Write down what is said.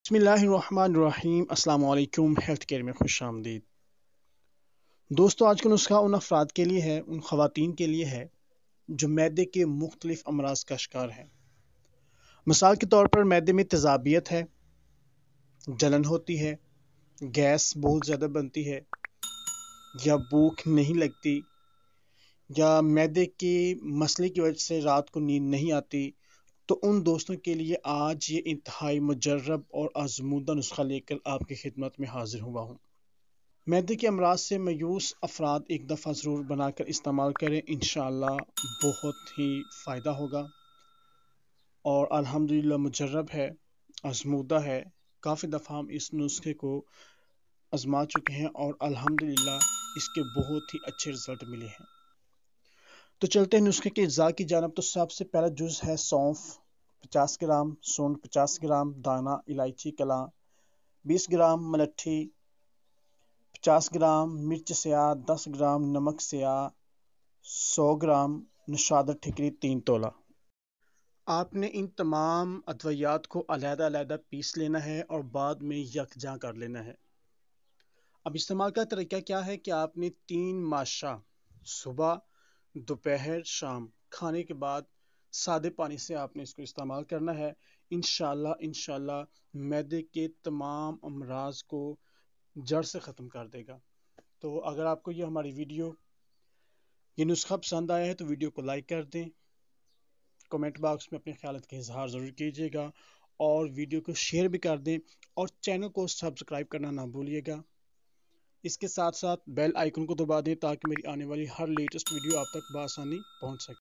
بسم اللہ الرحمن الرحیم۔ السلام علیکم، ہیلتھ کیئر میں خوش آمدید دوستو۔ آج کا نسخہ ان افراد کے لیے ہے، ان خواتین کے لیے ہے جو معدے کے مختلف امراض کا شکار ہیں۔ مثال کے طور پر معدے میں تیزابیت ہے، جلن ہوتی ہے، گیس بہت زیادہ بنتی ہے، یا بھوک نہیں لگتی، یا معدے کے مسئلے کی وجہ سے رات کو نیند نہیں آتی، تو ان دوستوں کے لیے آج یہ انتہائی مجرب اور آزمودہ نسخہ لے کر آپ کی خدمت میں حاضر ہوا ہوں۔ معدے کے امراض سے مایوس افراد ایک دفعہ ضرور بنا کر استعمال کریں، انشاءاللہ بہت ہی فائدہ ہوگا، اور الحمدللہ مجرب ہے، آزمودہ ہے۔ کافی دفعہ ہم اس نسخے کو آزما چکے ہیں اور الحمدللہ اس کے بہت ہی اچھے رزلٹ ملے ہیں۔ تو چلتے ہیں نسخے کے اجزاء کی جانب۔ تو سب سے پہلا جز ہے سونف 50 گرام، سونڈ 50 گرام، دانہ الائچی کلا 20 گرام، ملٹھی 50 گرام، مرچ سیاہ 10 گرام، نمک سیاہ 100 گرام، نشادر ٹھکری 3 تولہ۔ آپ نے ان تمام ادویات کو علیحدہ علیحدہ پیس لینا ہے اور بعد میں یکجا کر لینا ہے۔ اب استعمال کا طریقہ کیا ہے کہ آپ نے 3 ماشا صبح، دوپہر، شام کھانے کے بعد سادے پانی سے آپ نے اس کو استعمال کرنا ہے۔ انشاءاللہ معدے کے تمام امراض کو جڑ سے ختم کر دے گا۔ تو اگر آپ کو یہ ہماری ویڈیو، یہ نسخہ پسند آیا ہے تو ویڈیو کو لائک کر دیں، کمنٹ باکس میں اپنے خیالات کا اظہار ضرور کیجیے گا، اور ویڈیو کو شیئر بھی کر دیں، اور چینل کو سبسکرائب کرنا نہ بھولیے گا۔ اس کے ساتھ ساتھ بیل آئیکن کو دبا دیں تاکہ میری آنے والی ہر لیٹسٹ ویڈیو آپ تک بآسانی پہنچ سکے۔